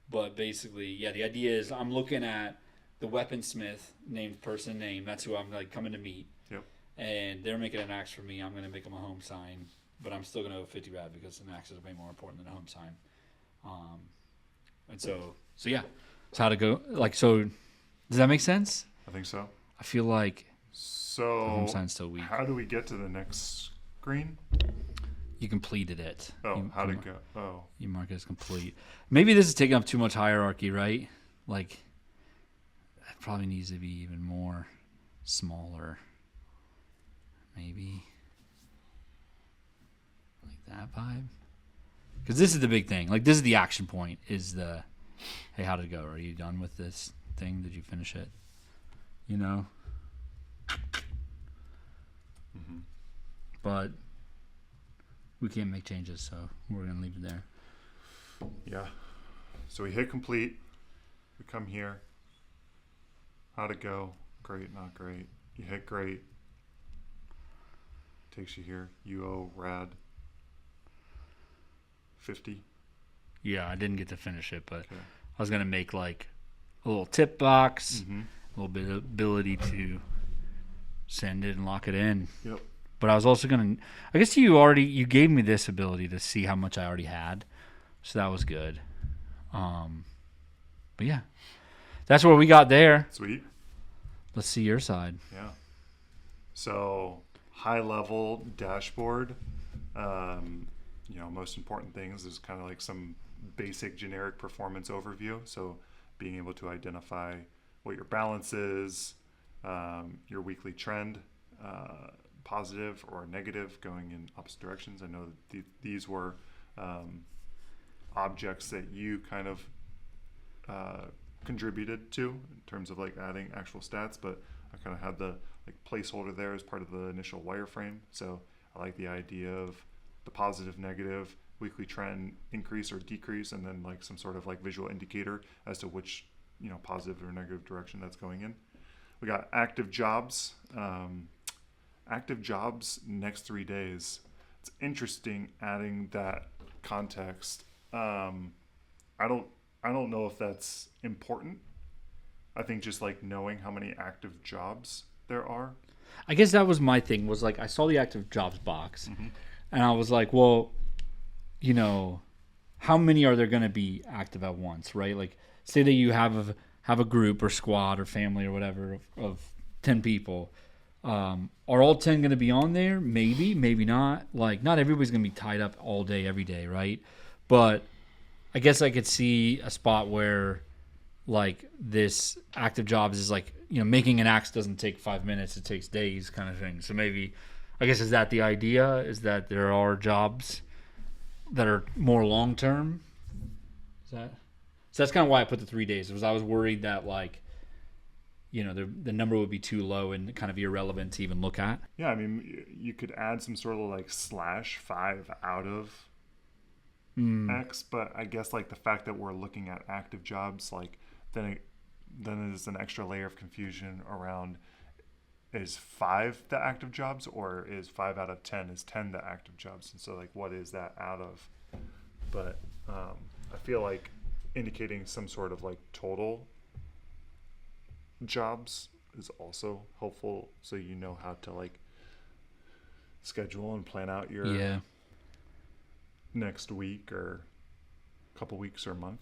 But basically, yeah, the idea is I'm looking at the weaponsmith named person name. That's who I'm like coming to meet. Yep. And they're making an axe for me. I'm going to make them a home sign. But I'm still going to owe 50 rad because an axe is way more important than a home sign. And so yeah. So how to go, like, so does that make sense? I think so. I feel like So the home sign's still weak. How do we get to the next screen? You completed it. How to go? Oh. You mark it as complete. Maybe this is taking up too much hierarchy, right? Like, it probably needs to be even more smaller. Maybe. Like that vibe. Because this is the big thing. Like, this is the action point, is the, hey, how'd it go? Are you done with this thing? Did you finish it? You know? Mm-hmm. But we can't make changes, so we're going to leave it there. Yeah. So we hit complete. We come here. How'd it go? Great, not great. You hit great. Takes you here. You owe rad 50. Yeah, I didn't get to finish it, but Okay. I was going to make like a little tip box, Mm-hmm. a little bit of ability to send it and lock it in. Yep. But I was also going to, I guess you gave me this ability to see how much I already had. So that was good. But yeah, that's what we got there. Sweet. Let's see your side. Yeah. So high level dashboard. Most important things is kind of like some basic generic performance overview. So being able to identify what your balance is, your weekly trend, positive or negative, going in opposite directions. I know that these were objects that you kind of contributed to in terms of like adding actual stats, but I kind of had the like placeholder there as part of the initial wireframe. So I like the idea of the positive, negative, weekly trend increase or decrease, and then like some sort of like visual indicator as to which positive or negative direction that's going in. We got active jobs. Active jobs next 3 days. It's interesting adding that context. I don't know if that's important. I think just like knowing how many active jobs there are. I guess that was my thing, was like I saw the active jobs box, and I was like, well, how many are there going to be active at once, right? Like, say that you have a group or squad or family or whatever of 10 people. Are all 10 going to be on there? Maybe, maybe not. Like, not everybody's going to be tied up all day, every day, right? But I guess I could see a spot where, like, this active jobs is like, making an axe doesn't take 5 minutes, it takes days kind of thing. So maybe, I guess, is that the idea? Is that there are jobs that are more long term? So that's kind of why I put the 3 days. I was worried that, like, the number would be too low and kind of irrelevant to even look at. Yeah, I mean, you could add some sort of like /5 out of X, but I guess like the fact that we're looking at active jobs, like then there's an extra layer of confusion around, is 5 the active jobs, or is 5 out of 10 is 10 the active jobs? And so like, what is that out of? But I feel like indicating some sort of like total jobs is also helpful, so you know how to like schedule and plan out your next week or couple weeks or month.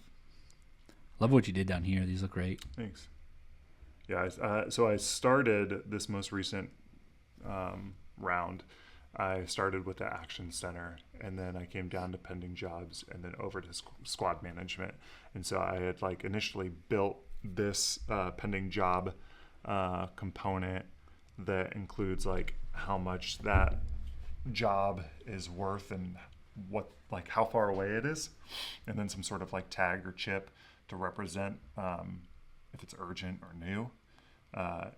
Love what you did down here. These look great. Thanks. Yeah, so I started this most recent round. I started with the action center, and then I came down to pending jobs, and then over to squad management. And so I had like initially built this pending job component that includes like how much that job is worth and what, like, how far away it is, and then some sort of like tag or chip to represent if it's urgent or new.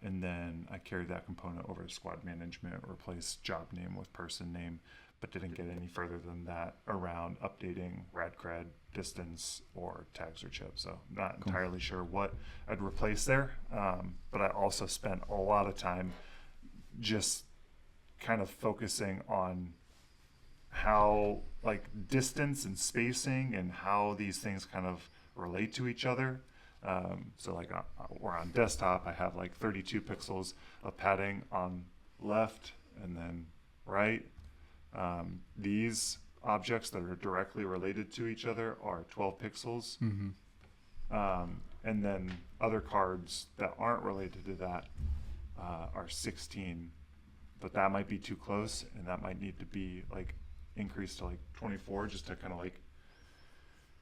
And then I carried that component over to squad management, replaced job name with person name, but didn't get any further than that around updating rad cred, distance, or tags or chips. So not entirely sure what I'd replace there. But I also spent a lot of time just kind of focusing on how like distance and spacing and how these things kind of relate to each other. So like we're on desktop, I have like 32 pixels of padding on left and then right. These objects that are directly related to each other are 12 pixels. And then other cards that aren't related to that are 16, but that might be too close, and that might need to be like increased to like 24 just to kind of like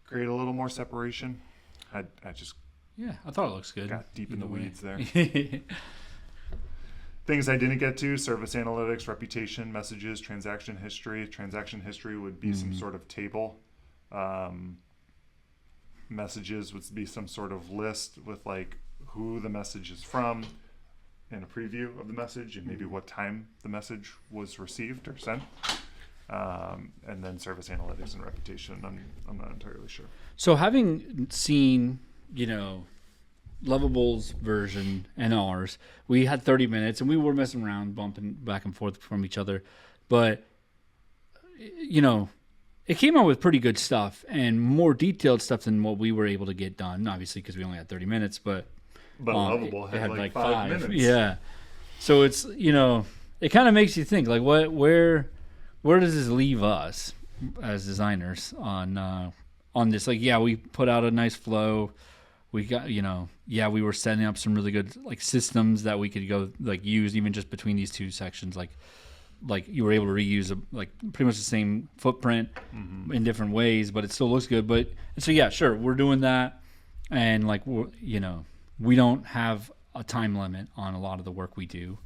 create a little more separation. I just I thought it looks good. Got deep in the way. weeds there. Things I didn't get to: service analytics, reputation, messages, transaction history. Transaction history would be some sort of table. Messages would be some sort of list with like who the message is from and a preview of the message and maybe what time the message was received or sent. And then service analytics and reputation, I'm not entirely sure. So having seen, Loveable's version and ours, we had 30 minutes and we were messing around, bumping back and forth from each other. But, it came out with pretty good stuff and more detailed stuff than what we were able to get done, obviously, because we only had 30 minutes. But Lovable had like 5 minutes. Yeah. So it's, it kind of makes you think, like, where does this leave us as designers on this? Like, yeah, we put out a nice flow. We got, we were setting up some really good like systems that we could go like use even just between these two sections. Like you were able to reuse like pretty much the same footprint in different ways, but it still looks good. But so yeah, sure, we're doing that, and like we don't have a time limit on a lot of the work we do,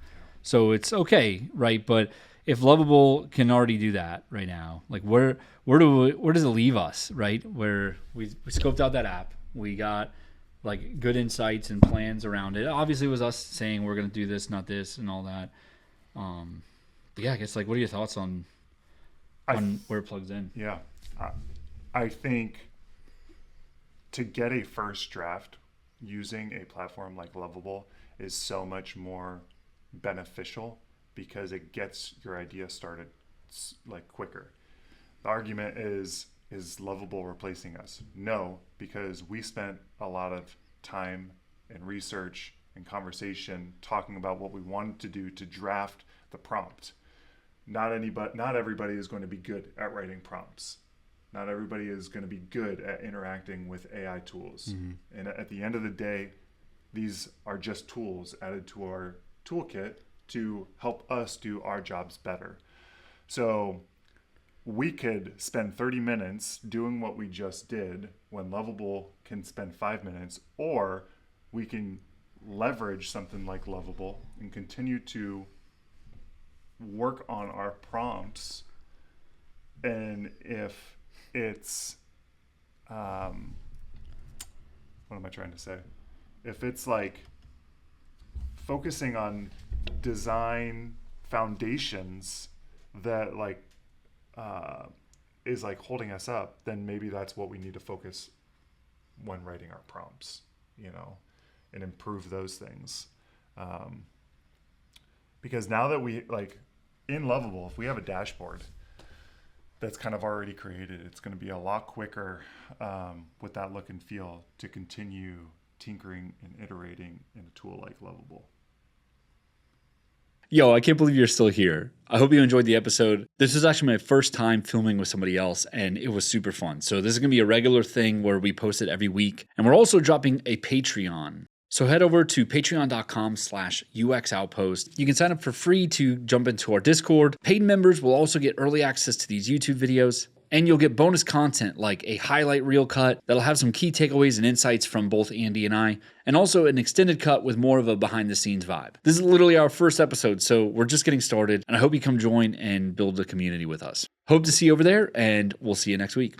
so it's okay, right? But if Loveable can already do that right now, like where does it leave us, right? Where we scoped out that app, we got like good insights and plans around it. Obviously, it was us saying we're going to do this, not this, and all that. But yeah, I guess like, what are your thoughts on where it plugs in? Yeah, I think to get a first draft using a platform like Loveable is so much more beneficial because it gets your idea started like quicker. The argument is Loveable replacing us? No, because we spent a lot of time and research and conversation talking about what we wanted to do to draft the prompt. Not everybody is going to be good at writing prompts. Not everybody is going to be good at interacting with AI tools. And at the end of the day, these are just tools added to our toolkit to help us do our jobs better. So we could spend 30 minutes doing what we just did when Lovable can spend 5 minutes, or we can leverage something like Lovable and continue to work on our prompts. And if it's, what am I trying to say? If it's like focusing on design foundations that like is like holding us up, then maybe that's what we need to focus when writing our prompts, you know, and improve those things. Because now that we like in Lovable, if we have a dashboard that's kind of already created, it's going to be a lot quicker with that look and feel to continue tinkering and iterating in a tool like Lovable. Yo, I can't believe you're still here. I hope you enjoyed the episode. This was actually my first time filming with somebody else, and it was super fun. So this is going to be a regular thing where we post it every week. And we're also dropping a Patreon. So head over to patreon.com/UX Outpost. You can sign up for free to jump into our Discord. Paid members will also get early access to these YouTube videos. And you'll get bonus content like a highlight reel cut that'll have some key takeaways and insights from both Andy and I, and also an extended cut with more of a behind the scenes vibe. This is literally our first episode, so we're just getting started, and I hope you come join and build a community with us. Hope to see you over there, and we'll see you next week.